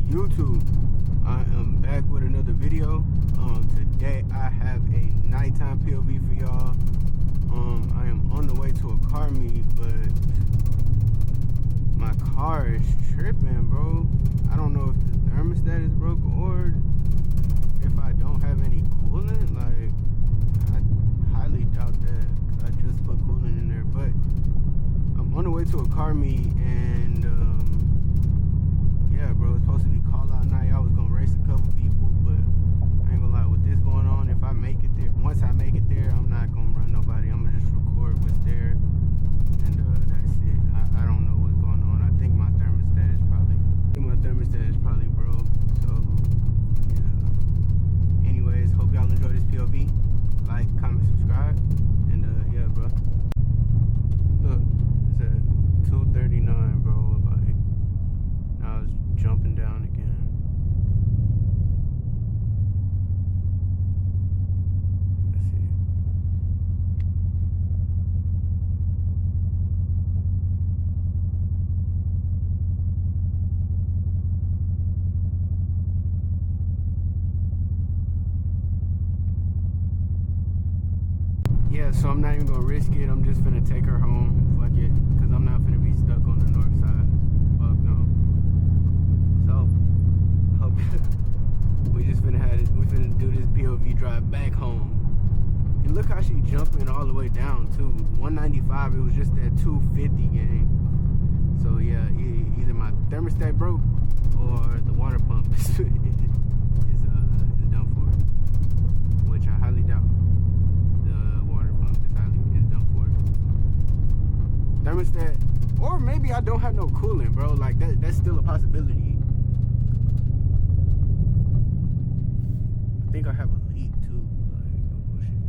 YouTube. I am back with another video. Today I have a nighttime POV for y'all. I am on the way to a car meet, but my car is tripping, bro. I don't know if the thermostat is broke or if I don't have any coolant. Like, I highly doubt that, 'cause I just put coolant in there. But I'm on the way to a car meet, and yeah, bro, it's supposed to be call out night. I was gonna race a couple people, but I ain't gonna lie, with this going on, if I make it there, once I make it there, I'm not gonna run nobody. I'm gonna just record what's there, and that's it. I don't know what's going on. I think my thermostat is probably broke. So yeah. Anyways, hope y'all enjoy this POV. Like, comment, subscribe, and yeah, bro. Look, it's at 2:39, bro. Like, now it's jumping down again. Let's see. Yeah, so I'm not even gonna risk it. I'm just finna take her home. Fuck it, cause I'm not finna be stuck on the north side. Fuck no. So, hope we finna do this POV drive back home. And look how she jumping all the way down too. 195. It was just that 250 gang. So yeah, either my thermostat broke or the water pump is done for, which I highly doubt. The water pump is done for. Thermostat, or maybe I don't have no coolant, bro. Like that's still a possibility. I think I have a leak too. Like, no bullshit.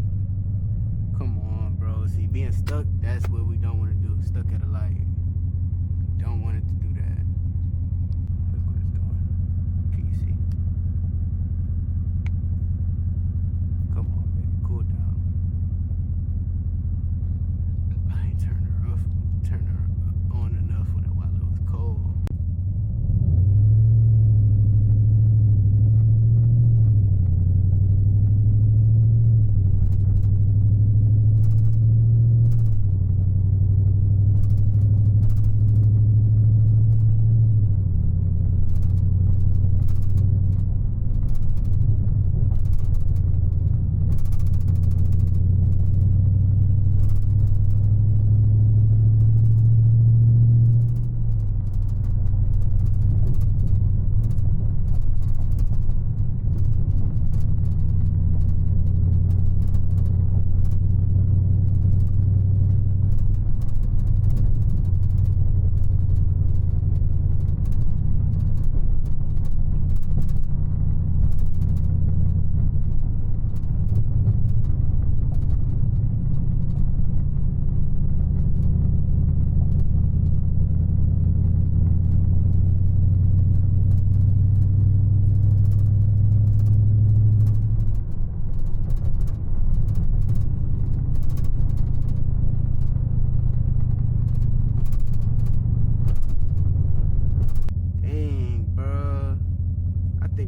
Come on, bro. See, being stuck, that's what we don't want to do. Stuck at a light. Don't want it to do that. Look what it's doing. Can you see? Come on, baby. Cool down. I ain't turn her on enough while it was cold.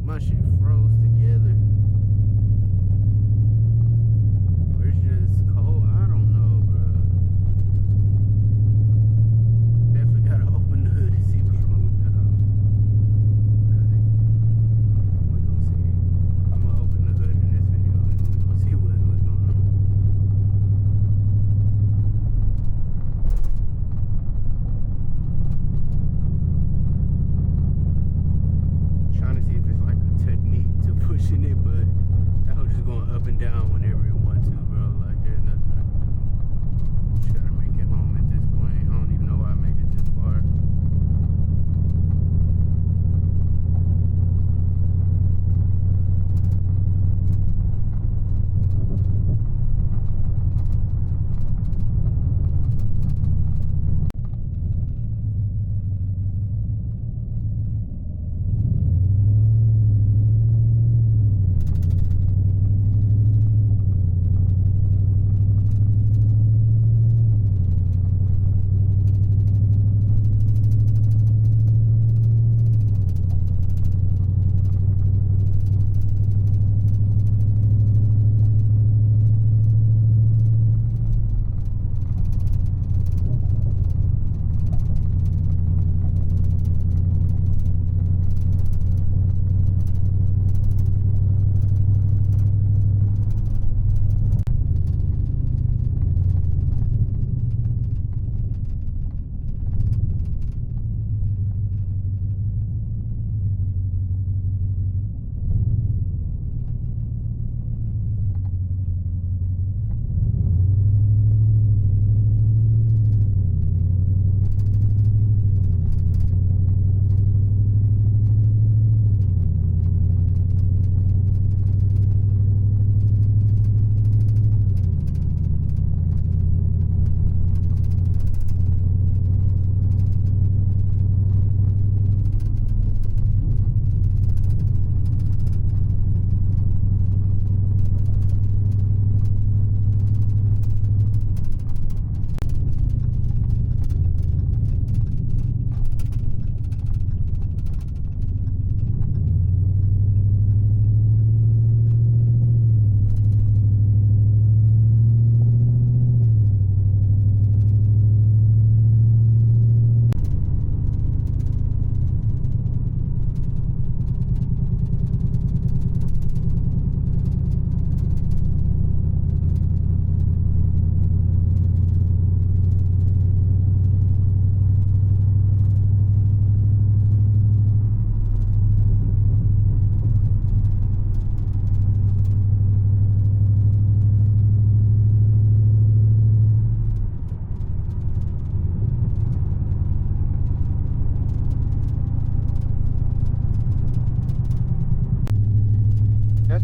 My shit froze together. Or it's just cold. I don't know, bro. Definitely gotta open the hood and see what's wrong with the house. Cause we're gonna see. I'm gonna open the hood in this video and we're gonna see what's going on. Trying to see if it's like a technique to pushing it, but that hoe just going up and down whenever it wants to, bro. Like, there's nothing I can do. Just gotta make it home at this point. I don't even know why I made it this far.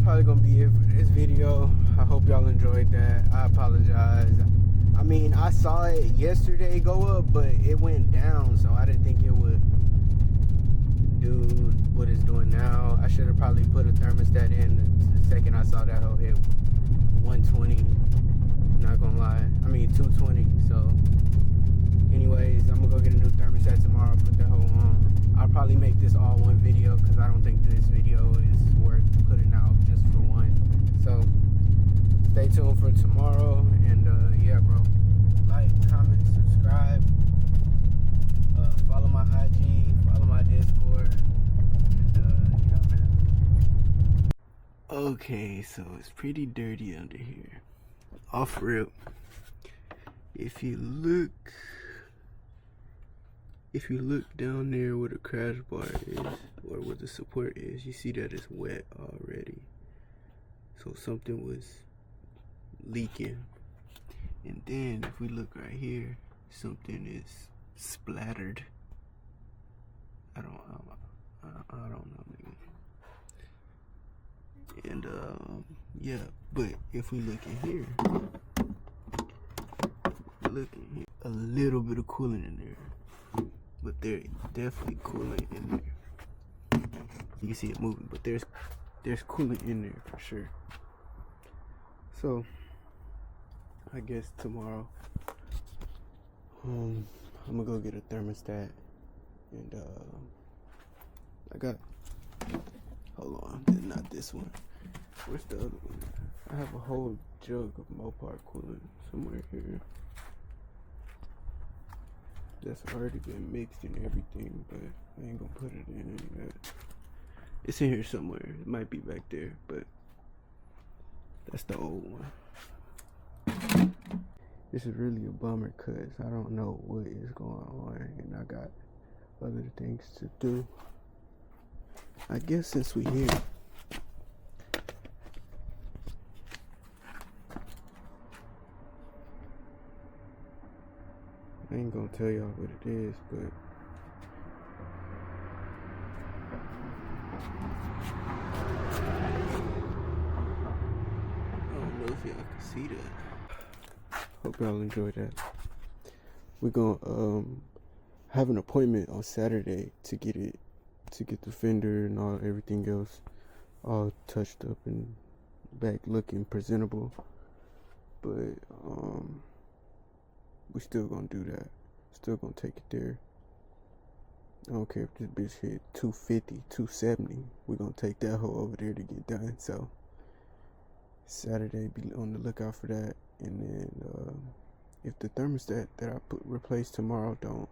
probably gonna be it for this video. I hope y'all enjoyed that. I apologize. I mean, I saw it yesterday go up, but it went down, so I didn't think it would do what it's doing now. I should have probably put a thermostat in the second I saw that whole hit 120. Not gonna lie. I mean 220. So anyways, I'm gonna go get a new thermostat tomorrow, put the whole on. I'll probably make this all one video because I don't think this video is worth putting out just for one. So stay tuned for tomorrow, and yeah, bro. Like, comment, subscribe, follow my IG, follow my Discord, and yeah, man. Okay, so it's pretty dirty under here. Off rip. If you look down there where the crash bar is, or where the support is, you see that it's wet already. So something was leaking. And then if we look right here, something is splattered. I don't know, maybe. And yeah, but if we look in here, a little bit of coolant in there, but there's definitely coolant in there. You can see it moving, but there's coolant in there for sure. So I guess tomorrow I'm gonna go get a thermostat, and I got, hold on, not this one. Where's the other one? I have a whole jug of Mopar coolant somewhere here that's already been mixed and everything, but I ain't gonna put it in any of that. It's in here somewhere. It might be back there, but that's the old one. This is really a bummer because I don't know what is going on, and I got other things to do. I guess since we here, I ain't gonna tell y'all what it is, but I don't know if y'all can see that. Hope y'all enjoyed that. We're gonna have an appointment on Saturday to get the fender and everything else all touched up and back looking presentable. But we still gonna do that. Still gonna take it there. I don't care if this bitch hit 250, 270. We're gonna take that hoe over there to get done. So Saturday, be on the lookout for that. And then if the thermostat that I replace tomorrow don't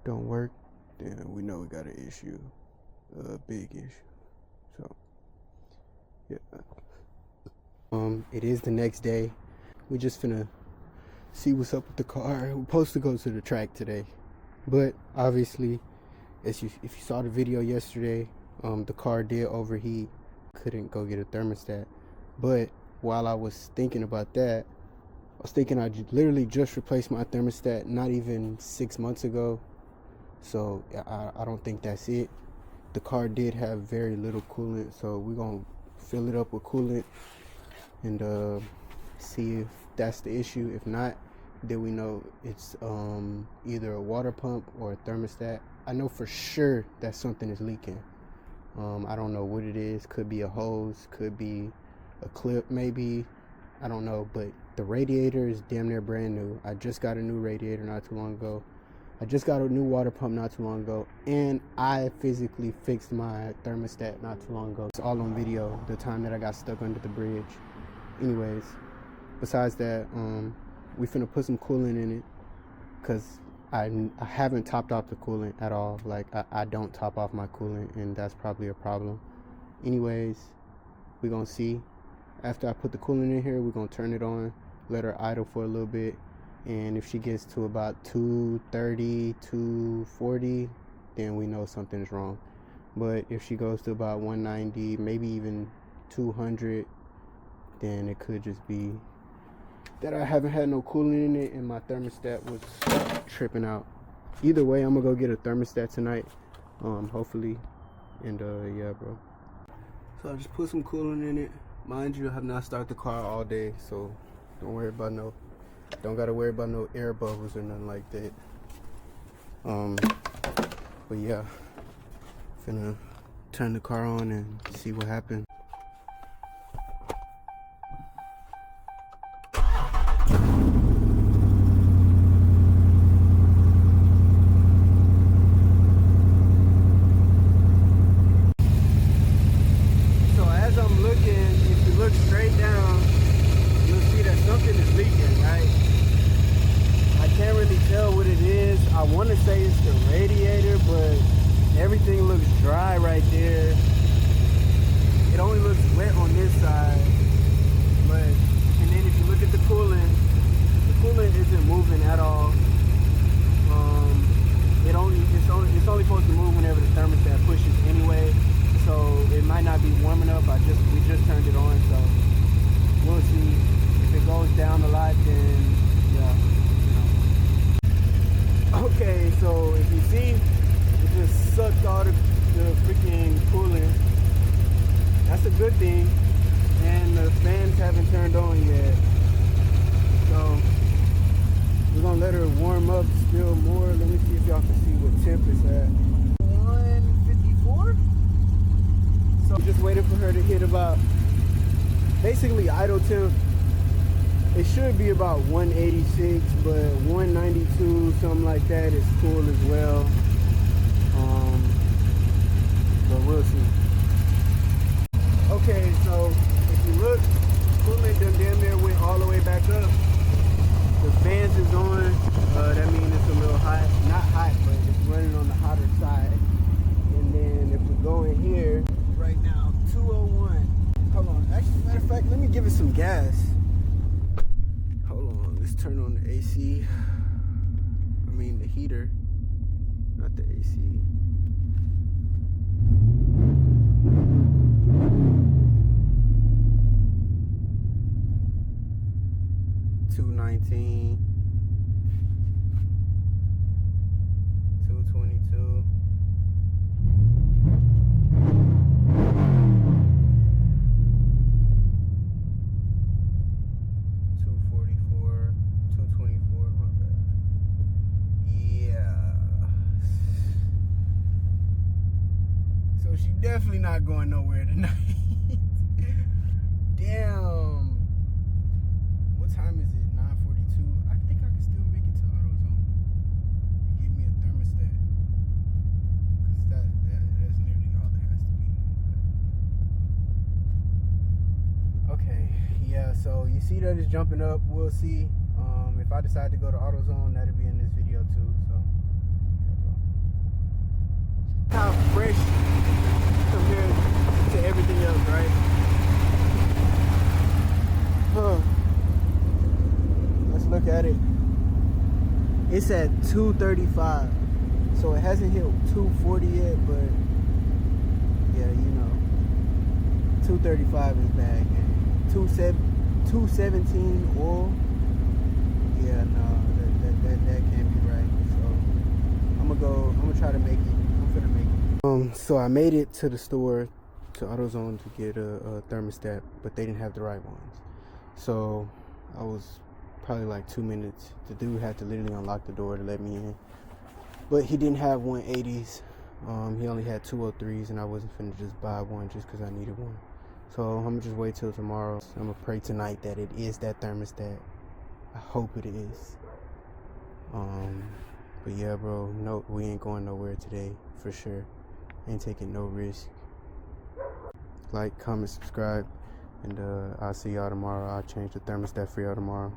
work, then we know we got an issue, a big issue. So yeah. It is the next day. We just finna see what's up with the car. We're supposed to go to the track today, but obviously, if you saw the video yesterday, the car did overheat. Couldn't go get a thermostat. But while I was thinking about that, I was thinking I literally just replaced my thermostat not even 6 months ago. So I don't think that's it. The car did have very little coolant, so we're gonna fill it up with coolant and see if that's the issue. If not, then we know it's either a water pump or a thermostat. I know for sure that something is leaking. I don't know what it is. Could be a hose, could be a clip maybe, I don't know. But the radiator is damn near brand new. I just got a new radiator not too long ago. I just got a new water pump not too long ago, and I physically fixed my thermostat not too long ago. It's all on video, the time that I got stuck under the bridge. Anyways, besides that, we finna put some coolant in it, because I haven't topped off the coolant at all. Like, I don't top off my coolant, and that's probably a problem. Anyways, we're gonna see. After I put the coolant in here, we're gonna turn it on, let her idle for a little bit, and if she gets to about 230, 240, then we know something's wrong. But if she goes to about 190, maybe even 200, then it could just be that I haven't had no coolant in it and my thermostat was tripping out. Either way, I'm gonna go get a thermostat tonight, hopefully. And yeah, bro. So I just put some coolant in it. Mind you, I have not started the car all day, so don't gotta worry about no air bubbles or nothing like that. But yeah, finna turn the car on and see what happens. So as I'm looking, if you look straight down, you'll see that something is leaking, right? I can't really tell what it is. I want to say it's the radiator, but everything looks dry right there. It only looks wet on this side, and then if you look at the coolant isn't moving at all. It's only supposed to move whenever the thermostat pushes anyway, so it might not be warm enough. We just turned it on, so we'll see. If it goes down a lot, then yeah, Okay, so if you see, it just sucked all the freaking coolant. That's a good thing. And the fans haven't turned on yet. So we're gonna let her warm up still more. Let me see if y'all can see what temp it's at. 154. So just waiting for her to hit about, basically idle temp. It should be about 186, but 192, something like that is cool as well. But we'll see. Okay, so if you look, coolant done damn near went all the way back up. The fans is on. That means it's a little hot. Not hot, but it's running on the hotter side. And then if we go in here, right now, 201. Hold on. Actually, matter of fact, let me give it some gas. Hold on. Let's turn on the AC. I mean the heater, not the AC. $219, $222. Definitely not going nowhere tonight. Damn. What time is it? 9:42. I think I can still make it to AutoZone and give me a thermostat. Cause that's nearly all it has to be. Okay. Yeah. So you see that it's jumping up. We'll see. If I decide to go to AutoZone, that'll be in this video too. So. How fresh compared to everything else, right? Let's look at it. It's at 235, so it hasn't hit 240 yet, but yeah, 235 is bad. 217 oil. Yeah, no, that can't be right. So I'm gonna try to make it. So I made it to the store, to AutoZone, to get a thermostat, but they didn't have the right ones. So I was probably like 2 minutes. The dude had to literally unlock the door to let me in. But he didn't have 180s. He only had 203s, and I wasn't finna just buy one just because I needed one. So I'm gonna just wait till tomorrow. I'm gonna pray tonight that it is that thermostat. I hope it is. But yeah, bro, no, we ain't going nowhere today, for sure. Ain't taking no risk. Like, comment, subscribe, and I'll see y'all tomorrow. I'll change the thermostat for y'all tomorrow.